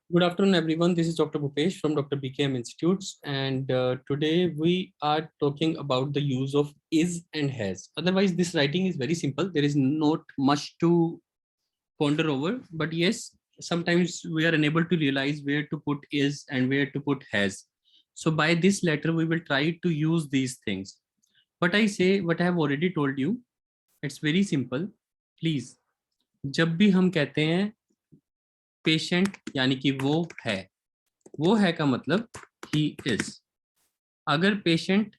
Good afternoon, everyone. This is Dr. Bhupesh from Dr. BKM Institutes, and today we are talking about the use of is and has. Otherwise, this writing is very simple. There is not much to ponder over, but yes, sometimes we are unable to realize where to put is and where to put has. So by this letter, we will try to use these things. What I say, what I have already told you, it's very simple. Please, जब भी हम कहते हैं patient यानी कि वो है का मतलब ही इज। अगर पेशेंट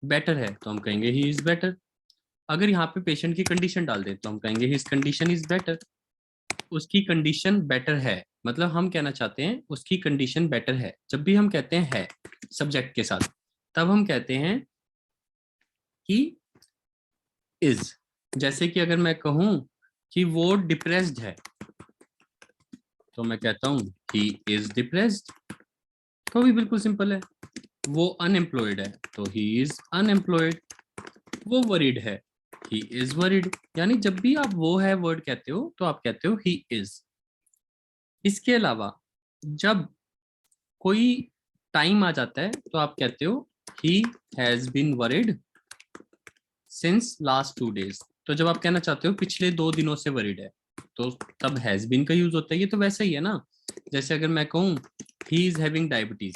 बेटर है तो हम कहेंगे ही इज बेटर। अगर यहाँ पे पेशेंट की कंडीशन डाल दे तो हम कहेंगे हिज कंडीशन इज बेटर। उसकी कंडीशन बेटर है मतलब हम कहना चाहते हैं उसकी कंडीशन बेटर है। जब भी हम कहते हैं है सब्जेक्ट के साथ, तब हम कहते हैं कि इज। जैसे कि अगर मैं कहूं कि वो डिप्रेस्ड है तो मैं कहता हूं ही इज डिप्रेस्ड। तो भी बिल्कुल सिंपल है। वो अनएम्प्लॉयड है तो ही इज अनएम्प्लॉयड। वो वरीड है ही इज वरीड। यानी जब भी आप वो है वर्ड कहते हो तो आप कहते हो ही इज। इसके अलावा जब कोई टाइम आ जाता है तो आप कहते हो he has been worried since last 2 days। तो जब आप कहना चाहते हो पिछले 2 दिनों से वरीड है तो तब हैज बीन का यूज होता है। ये तो वैसा ही है ना। जैसे अगर मैं कहूं ही इज हैविंग डायबिटीज,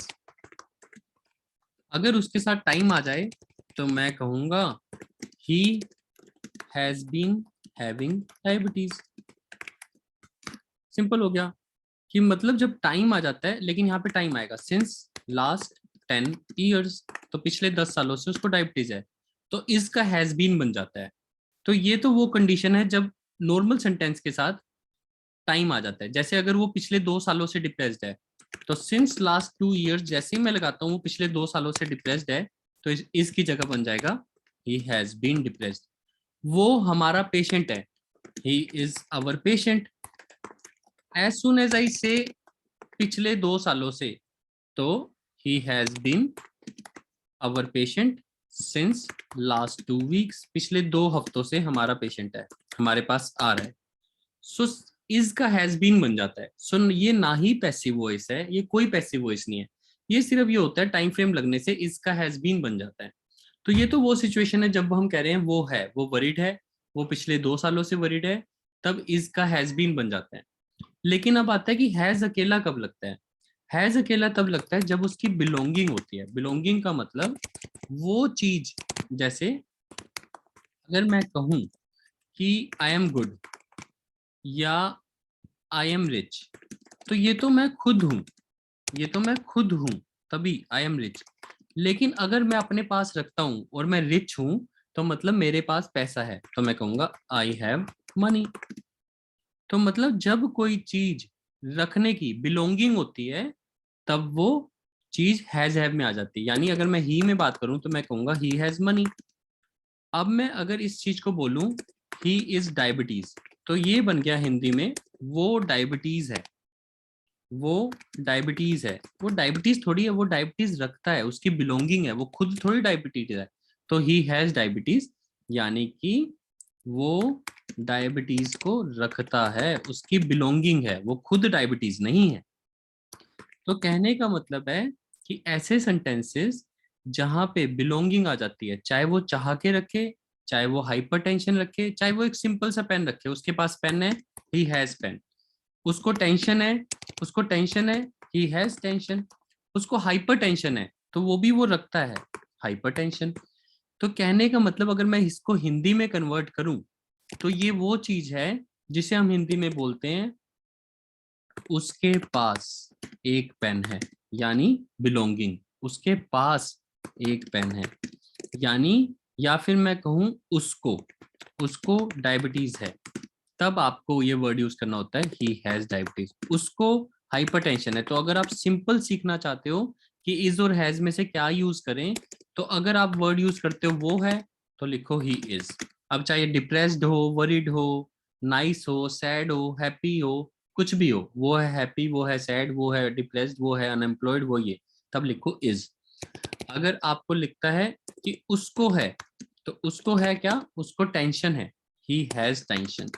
अगर उसके साथ टाइम आ जाए तो मैं कहूंगा he has been having diabetes. Simple हो गया कि मतलब जब टाइम आ जाता है, लेकिन यहाँ पे टाइम आएगा सिंस लास्ट 10 years, तो पिछले 10 सालों से उसको डायबिटीज है तो इसका हैज बीन बन जाता है। तो ये तो वो कंडीशन है जब नॉर्मल सेंटेंस के साथ टाइम आ जाता है। जैसे अगर वो पिछले 2 सालों से डिप्रेस्ड है तो सिंस लास्ट 2 years जैसे ही मैं लगाता हूँ वो पिछले 2 सालों से डिप्रेस्ड है तो इसकी जगह बन जाएगा ही हैज बीन डिप्रेस्ड। वो हमारा पेशेंट है, he is our patient. As soon as I say पिछले 2 सालों से तो he has been our patient since last 2 weeks। पिछले 2 हफ्तों से हमारा पेशेंट है, हमारे पास आ रहा है। सो इज का हैज बीन बन जाता है। सो ये ना ही पैसिव वॉइस है, ये कोई पैसिव वॉइस नहीं है। ये सिर्फ ये होता है टाइम फ्रेम लगने से इसका हैज बीन बन जाता है। तो ये तो वो सिचुएशन है जब हम कह रहे हैं वो है, वो वरीड है, वो पिछले 2 सालों से वरीड है, तब इसका हैज बीन बन जाता है। लेकिन अब आता है कि हैज अकेला कब लगता है। हैज अकेला तब लगता है जब उसकी बिलोंगिंग होती है। बिलोंगिंग का मतलब वो चीज, जैसे अगर मैं कहूं कि आई एम गुड या आई एम रिच, तो ये तो मैं खुद हूं, ये तो मैं खुद हूं, तभी आई एम रिच। लेकिन अगर मैं अपने पास रखता हूं और मैं रिच हूं तो मतलब मेरे पास पैसा है तो मैं कहूंगा आई हैव मनी। तो मतलब जब कोई चीज रखने की बिलोंगिंग होती है तब वो चीज हैज हैव में आ जाती है। यानी अगर मैं ही में बात करूं तो मैं कहूंगा ही हैज मनी। अब मैं अगर इस चीज को बोलूं ही इज डायबिटीज, तो ये बन गया हिंदी में वो डायबिटीज है। वो डायबिटीज है। वो डायबिटीज थोड़ी है, वो डायबिटीज रखता है, उसकी बिलोंगिंग है, वो खुद थोड़ी डायबिटीज है। तो ही हैज डायबिटीज यानी कि वो डायबिटीज को रखता है, उसकी बिलोंगिंग है, वो खुद डायबिटीज नहीं है। तो कहने का मतलब है कि ऐसे सेंटेंसेस जहां पे बिलोंगिंग आ जाती है, चाहे वो चाह के रखे, चाहे वो हाइपरटेंशन रखे, चाहे वो एक सिंपल सा पेन रखे, उसके पास पेन है ही हैज पेन। उसको टेंशन है, उसको टेंशन है ही हैज टेंशन। उसको हाइपर टेंशन है तो वो भी वो रखता है हाइपर टेंशन। तो कहने का मतलब अगर मैं इसको हिंदी में कन्वर्ट करूं तो ये वो चीज है जिसे हम हिंदी में बोलते हैं उसके पास एक पेन है, यानी बिलोंगिंग। उसके पास एक पेन है यानी, या फिर मैं कहूं उसको, उसको डायबिटीज है, तब आपको ये वर्ड यूज करना होता है ही हैज डायबिटीज। उसको हाइपरटेंशन है। तो अगर आप सिंपल सीखना चाहते हो कि इज और हैज में से क्या यूज करें, तो अगर आप वर्ड यूज करते हो वो है तो लिखो ही इज। अब चाहे डिप्रेस्ड हो, वरीड हो, नाइस हो, सैड हो, हैप्पी हो, कुछ भी हो, वो है हैप्पी, वो है सैड, वो है डिप्रेस्ड, वो है अनएम्प्लॉयड, वो ये, तब लिखो इज। अगर आपको लिखता है कि उसको है तो उसको है क्या, उसको टेंशन है, he has tension,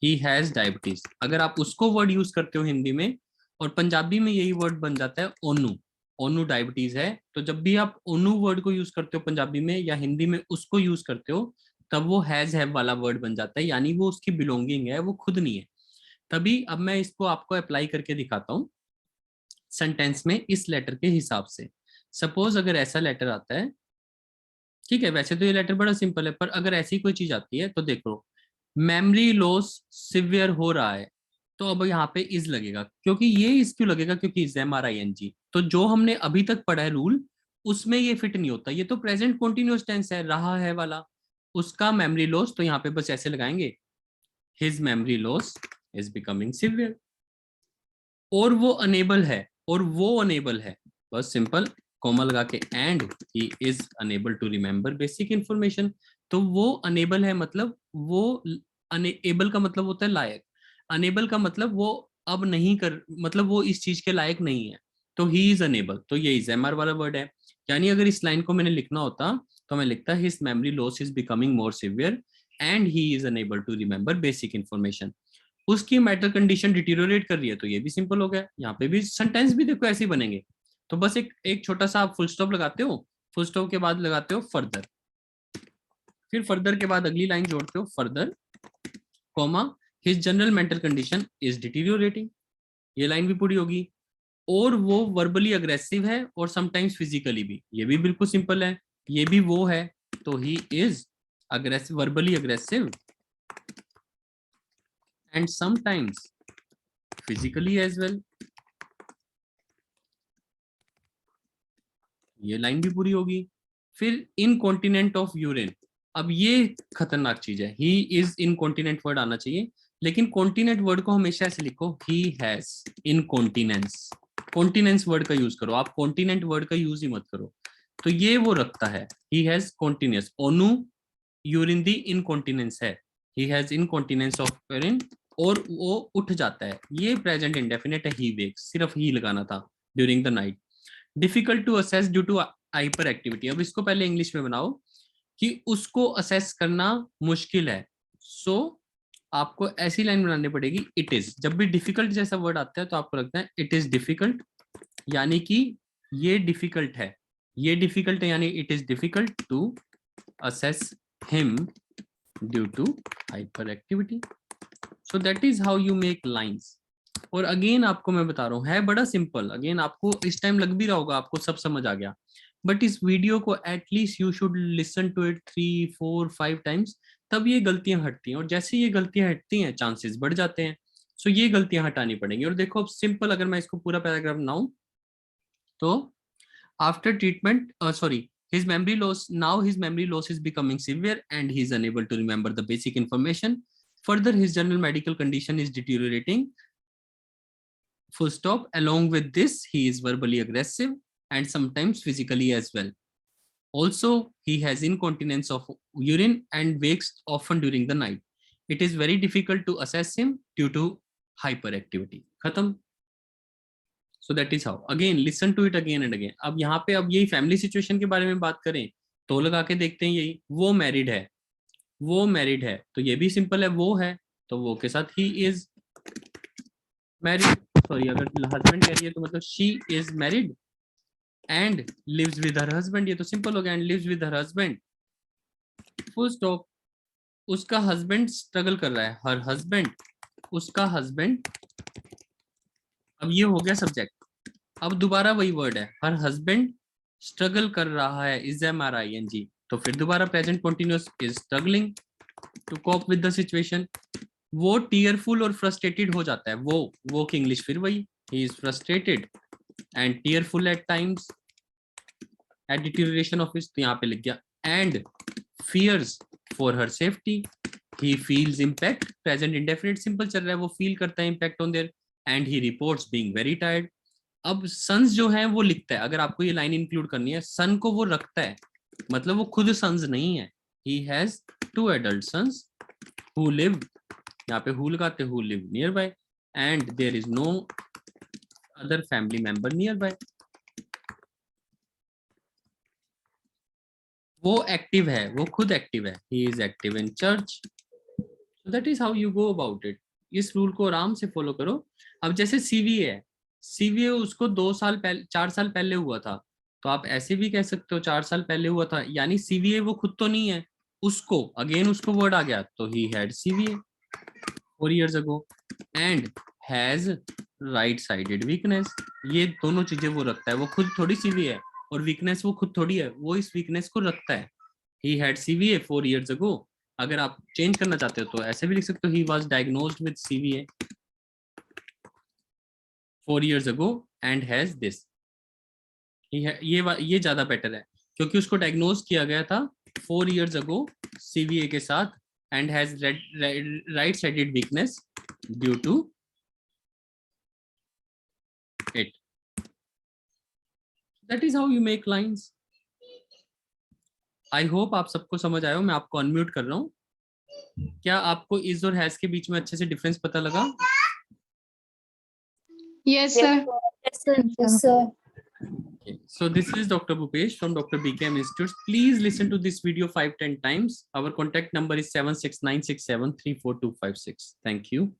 he has diabetes. अगर आप उसको वर्ड यूज करते हो हिंदी में और पंजाबी में यही वर्ड बन जाता है ओनू। ओनू डायबिटीज है, तो जब भी आप ओनू वर्ड को यूज करते हो पंजाबी में या हिंदी में उसको यूज करते हो, तब वो हैज हैव वाला वर्ड बन जाता है, यानी वो उसकी बिलोंगिंग है, वो खुद नहीं है। तभी अब मैं इसको आपको अप्लाई करके दिखाता हूँ सेंटेंस में इस लेटर के हिसाब से। सपोज अगर ऐसा लेटर आता है, ठीक है, वैसे तो ये लेटर बड़ा सिंपल है, पर अगर ऐसी कोई चीज आती है तो देखो, मेमोरी लॉस सिवियर हो रहा है, तो अब यहाँ पे इज लगेगा। क्योंकि ये इज क्यों लगेगा? क्योंकि इज MRING। तो जो हमने अभी तक पढ़ा है रूल, उसमें ये फिट नहीं होता। ये तो प्रेजेंट कॉन्टिन्यूअस टेंस है, रहा है वाला, उसका मेमोरी लॉस, तो यहाँ पे बस ऐसे लगाएंगे, his memory loss is becoming severe. और वो अनेबल है, और वो अनेबल है, बस सिंपल कॉमा लगा के, and he is unable to remember basic information. तो वो अनेबल है, मतलब वो, अनेबल का मतलब होता है लायक, अनेबल का मतलब वो अब नहीं कर, मतलब वो इस चीज के लायक नहीं है, तो ही इज अनेबल। तो ये इज MR वाला वर्ड है। यानी अगर इस लाइन को मैंने लिखना होता तो मैं लिखता his memory loss is becoming more severe and he is unable to remember basic information. उसकी मैटर कंडीशन डिटीरियोरेट कर रही है, तो ये भी सिंपल हो गया। यहाँ पे भी सेंटेंस भी देखो ऐसे ही बनेंगे। तो बस एक एक छोटा सा आप फुल स्टॉप लगाते हो, फुल स्टॉप के बाद लगाते हो फर्दर, फिर फर्दर के बाद अगली लाइन जोड़ते हो further, comma, his general mental condition is deteriorating. ये लाइन भी पूरी होगी। और वो वर्बली अग्रेसिव है और समटाइम्स फिजिकली भी, ये भी बिल्कुल सिंपल है। ये भी वो है, तो he is aggressive, verbally aggressive and sometimes physically as well. ये लाइन भी पूरी होगी। फिर इनकॉन्टिनेंट ऑफ यूरिन, अब ये खतरनाक चीज है, ही इज इनकॉन्टिनेंट वर्ड आना चाहिए, लेकिन कॉन्टिनेंट वर्ड को हमेशा ऐसे लिखो, he has incontinence. Continence word का यूज करो, आप कॉन्टिनेंट वर्ड का यूज ही मत करो। तो ये वो रखता है, ही हैज कॉन्टिन्यूस, ओनू यूरिन दी इनकॉन्टिनेंस है, he has incontinence of urine, और वो उठ जाता है। ये प्रेजेंट इंडेफिनिट है, ही वेक्स, सिर्फ ही लगाना था, during the night. Difficult to assess due to hyperactivity, अब इसको पहले इंग्लिश में बनाओ कि उसको असेस करना मुश्किल है। सो आपको ऐसी लाइन बनानी पड़ेगी, इट इज। जब भी डिफिकल्ट जैसा वर्ड आता है तो आपको लगता है इट इज डिफिकल्ट, यानी कि ये डिफिकल्ट है, ये डिफिकल्ट है, यानी it is difficult to assess him due to hyperactivity. So that is how you make lines. और अगेन आपको मैं बता रहा हूँ, है बड़ा सिंपल। अगेन आपको इस टाइम लग भी रहा होगा आपको सब समझ आ गया, बट इस वीडियो को at least you should listen to it 3 4 5 times, तब ये गलतियां हटती हैं। और जैसे ये गलतियां हटती हैं चांसेस बढ़ जाते हैं। सो ये गलतियां हटानी पड़ेंगी। और देखो अब सिंपल, अगर मैं इसको पूरा पैराग्राफ बनाऊं तो, after treatment, sorry, his memory loss, now his memory loss is becoming severe and he is unable to remember the basic information. Further, his general medical condition is deteriorating, full stop. Along with this, he is verbally aggressive and sometimes physically as well. Also, he has incontinence of urine and wakes often during the night. It is very difficult to assess him due to hyperactivity. खत्म. So that is how. Again, listen to it again and again. अब यहाँ पे अब यही family situation के बारे में बात करें तो लगा के देखते हैं, यही वो मैरिड है, वो मैरिड है, तो ये भी सिंपल है, वो है तो वो के साथ ही इज मैरिड, सॉरी अगर हस्बैंड कह रही है तो मतलब she is married and lives with her husband, ये तो सिंपल हो गया, and lives with her husband, full stop. उसका हस्बैंड स्ट्रगल कर रहा है, हर हस्बैंड, उसका हस्बैंड। अब ये हो गया सब्जेक्ट। अब दोबारा वही वर्ड है, हर हस्बैंड स्ट्रगल कर रहा है, इज MRING, तो फिर दोबारा present continuous, is struggling to cope with the situation. वो टीयरफुल और फ्रस्ट्रेटेड हो जाता है, वो की इंग्लिश फिर वही, he is frustrated and tearful at times at deterioration of his, तो यहाँ पे लिख गया, एंड fears for her safety, he feels impact, present indefinite simple चल रहा है, वो फील करता है impact on their, and he reports being very tired। अब सन्स जो है वो लिखता है, अगर आपको ये लाइन इंक्लूड करनी है, सन को वो रखता है, मतलब वो खुद सन्स नहीं है। he has 2 adult sons who live, यहाँ पे who लगाते, who live nearby and there is no other family member nearby। वो एक्टिव है, वो खुद एक्टिव है, he is active in church। So that is how you go about it। इस rule को आराम से फॉलो करो। अब जैसे CV है, सीवीए उसको 2 साल पहले 4 साल पहले हुआ था, तो आप ऐसे भी कह सकते हो 4 साल पहले हुआ था, यानी सीवीए वो खुद तो नहीं है, उसको अगेन उसको वर्ड आ गया, तो he had सीवीए 4 years ago and has right sided weakness। ये दोनों चीजें वो रखता है, वो खुद थोड़ी सीवीए है, और वीकनेस वो खुद थोड़ी है, वो इस वीकनेस को रखता है। he had CVA 4 years ago। अगर आप चेंज करना चाहते हो तो ऐसे भी लिख सकते हो, he was diagnosed with CVA 4 years ago and has this। ये ज्यादा बेटर है, क्योंकि उसको डायग्नोज किया गया था 4 years ago CVA के साथ, and has right sided weakness due to it। That is how you make lines। I hope आप सबको समझ आया हो। मैं आपको अनम्यूट कर रहा हूँ। क्या आपको इज और हैज के बीच में अच्छे से डिफरेंस पता लगा? Yes, sir. Yes, sir. Yes, sir. Okay. So this is Dr. Bhupesh from Dr. BKM Institute. Please listen to this video 5-10 times. Our contact number is 7696734256. Thank you.